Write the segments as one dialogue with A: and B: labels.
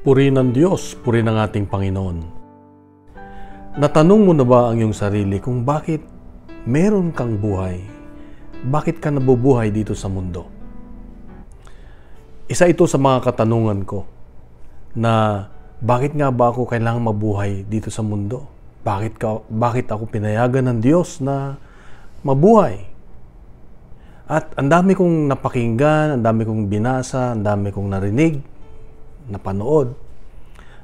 A: Purihin ng Diyos, purihin ng ating Panginoon. Natanong mo na ba ang iyong sarili kung bakit meron kang buhay? Bakit ka nabubuhay dito sa mundo? Isa ito sa mga katanungan ko na bakit nga ba ako kailangang mabuhay dito sa mundo? Bakit ako pinayagan ng Diyos na mabuhay? At ang dami kong napakinggan, ang dami kong binasa, ang dami kong narinig, napanood.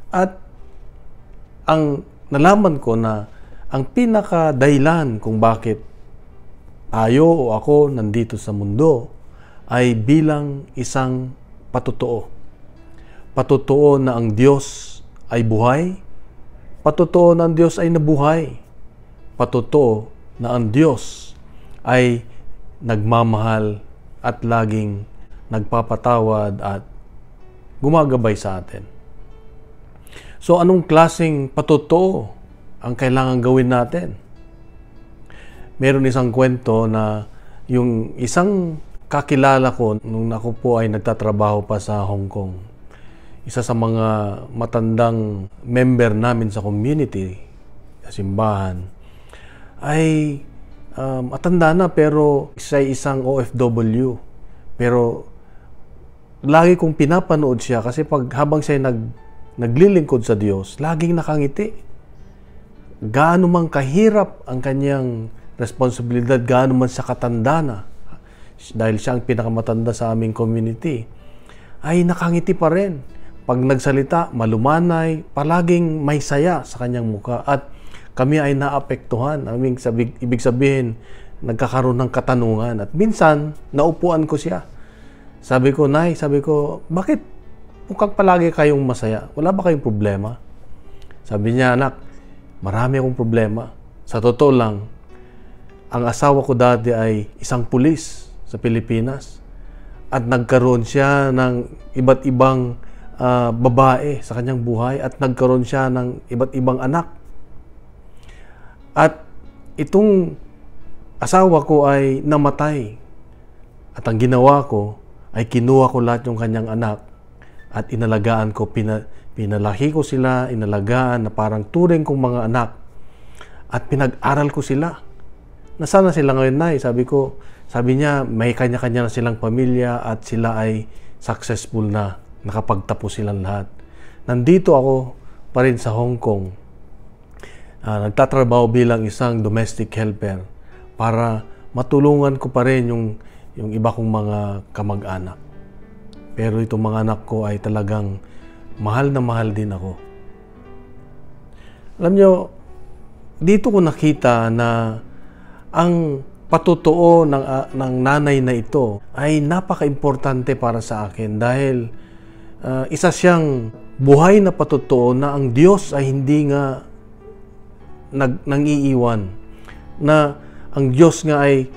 A: At ang nalaman ko na ang pinaka-dahilan kung bakit tayo o ako nandito sa mundo ay bilang isang patotoo. Patotoo na ang Diyos ay buhay. Patotoo na ang Diyos ay nabuhay. Patotoo na ang Diyos ay nagmamahal at laging nagpapatawad at gumagabay sa atin. So anong klaseng patotoo ang kailangan gawin natin? Meron isang kwento na yung isang kakilala ko nung ako po ay nagtatrabaho pa sa Hong Kong. Isa sa mga matandang member namin sa community, sa simbahan, ay matanda na pero isang OFW. Pero lagi kong pinapanood siya kasi habang siya naglilingkod sa Diyos, laging nakangiti. Gaano man kahirap ang kanyang responsibilidad, gaano man siya katanda na, dahil siya ang pinakamatanda sa aming community, ay nakangiti pa rin. Pag nagsalita, malumanay, palaging may saya sa kanyang muka. At kami ay naapektuhan. Ibig sabihin, nagkakaroon ng katanungan. At minsan, naupuan ko siya. Sabi ko, Nay, bakit mukhang palagi kayong masaya? Wala ba kayong problema? Sabi niya, anak, marami akong problema. Sa totoo lang, ang asawa ko dati ay isang pulis sa Pilipinas. At nagkaroon siya ng iba't ibang babae sa kanyang buhay. At nagkaroon siya ng iba't ibang anak. At itong asawa ko ay namatay. At ang ginawa ko, ay kinuha ko lahat yung kanyang anak at inalagaan ko, pinalaki ko sila, inalagaan na parang turing kong mga anak at pinag-aral ko sila. Nasaan na sila ngayon, Nay? Sabi niya, may kanya-kanya na silang pamilya at sila ay successful na, nakapagtapos silang lahat. Nandito ako pa rin sa Hong Kong, nagtatrabaho bilang isang domestic helper para matulungan ko pa rin yung iba kong mga kamag-anak. Pero itong mga anak ko ay talagang mahal na mahal din ako. Alam nyo, dito ko nakita na ang patotoo ng nanay na ito ay napaka-importante para sa akin dahil isa siyang buhay na patotoo na ang Diyos ay hindi nga nang-iiwan. Na ang Diyos nga ay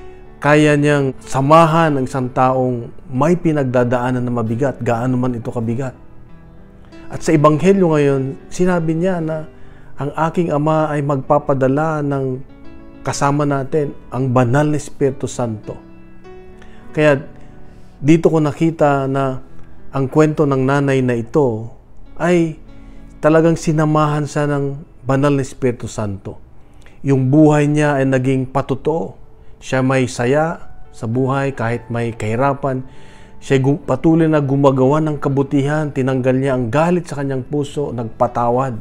A: kaya niyang samahan ng isang taong may pinagdadaanan na mabigat, gaano man ito kabigat. At sa Ebanghelyo ngayon, sinabi niya na ang aking Ama ay magpapadala ng kasama natin, ang banal na Espiritu Santo. Kaya dito ko nakita na ang kwento ng nanay na ito ay talagang sinamahan siya ng banal na Espiritu Santo. Yung buhay niya ay naging patotoo. Siya may saya sa buhay kahit may kahirapan. Siya patuloy na gumagawa ng kabutihan. Tinanggal niya ang galit sa kanyang puso, nagpatawad.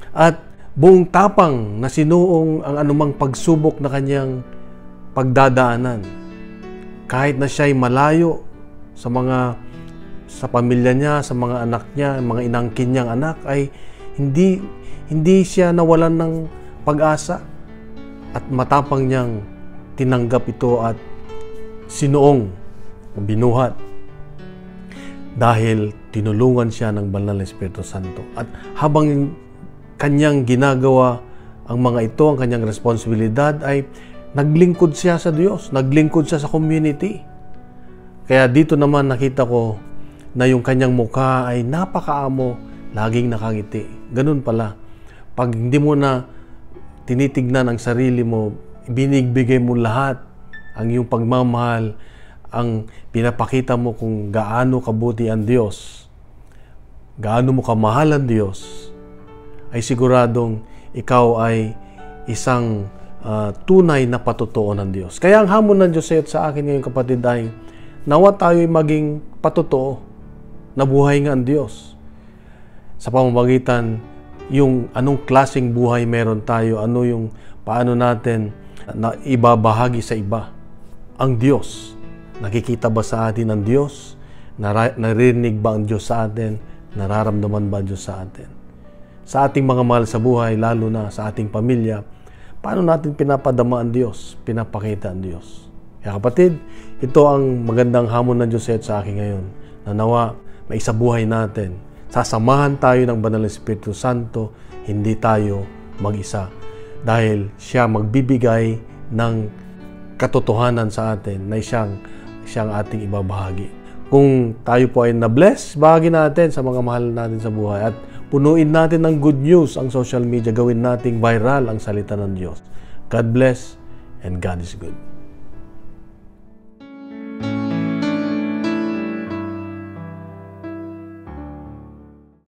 A: At buong tapang na sinuong ang anumang pagsubok na kanyang pagdadaanan. Kahit na siya ay malayo sa pamilya niya, sa mga anak niya, mga inangkin niyang anak, ay hindi siya nawalan ng pag-asa. At matapang niyang tinanggap ito at sinuong, binuhat dahil tinulungan siya ng banal na Espiritu Santo. At habang kanyang ginagawa ang mga ito, ang kanyang responsibilidad, ay naglingkod siya sa Diyos, naglingkod siya sa community. Kaya dito naman nakita ko na yung kanyang mukha ay napakaamo, laging nakangiti. Ganun pala. Pag hindi mo na tinitignan ang sarili mo, binigbigay mo lahat ang iyong pagmamahal, ang pinapakita mo kung gaano kabuti ang Diyos, gaano mo kamahal ang Diyos, ay siguradong ikaw ay isang tunay na patotoo ng Diyos. Kaya ang hamon ng Diyos sa iyo at sa akin ngayon, kapatid, ay nawa tayo'y maging patotoo na buhay nga ang Diyos. Sa pamamagitan yung anong klaseng buhay meron tayo, ano yung paano natin na ibabahagi sa iba ang Diyos. Nakikita ba sa atin ang Diyos? Narinig ba ang Diyos sa atin? Nararamdaman ba ang Diyos sa atin? Sa ating mga mahal sa buhay, lalo na sa ating pamilya, paano natin pinapadama ang Diyos? Pinapakita ang Diyos. Kaya kapatid, ito ang magandang hamon ng Diyos sa akin ngayon, na nawa maisabuhay natin. Sasamahan tayo ng Banal na Espiritu Santo, hindi tayo mag-isa. Dahil siya magbibigay ng katotohanan sa atin na siyang ating ibabahagi. Kung tayo po ay na-bless, bahagi natin sa mga mahal natin sa buhay at punuin natin ng good news ang social media. Gawin nating viral ang salita ng Diyos. God bless and God is good.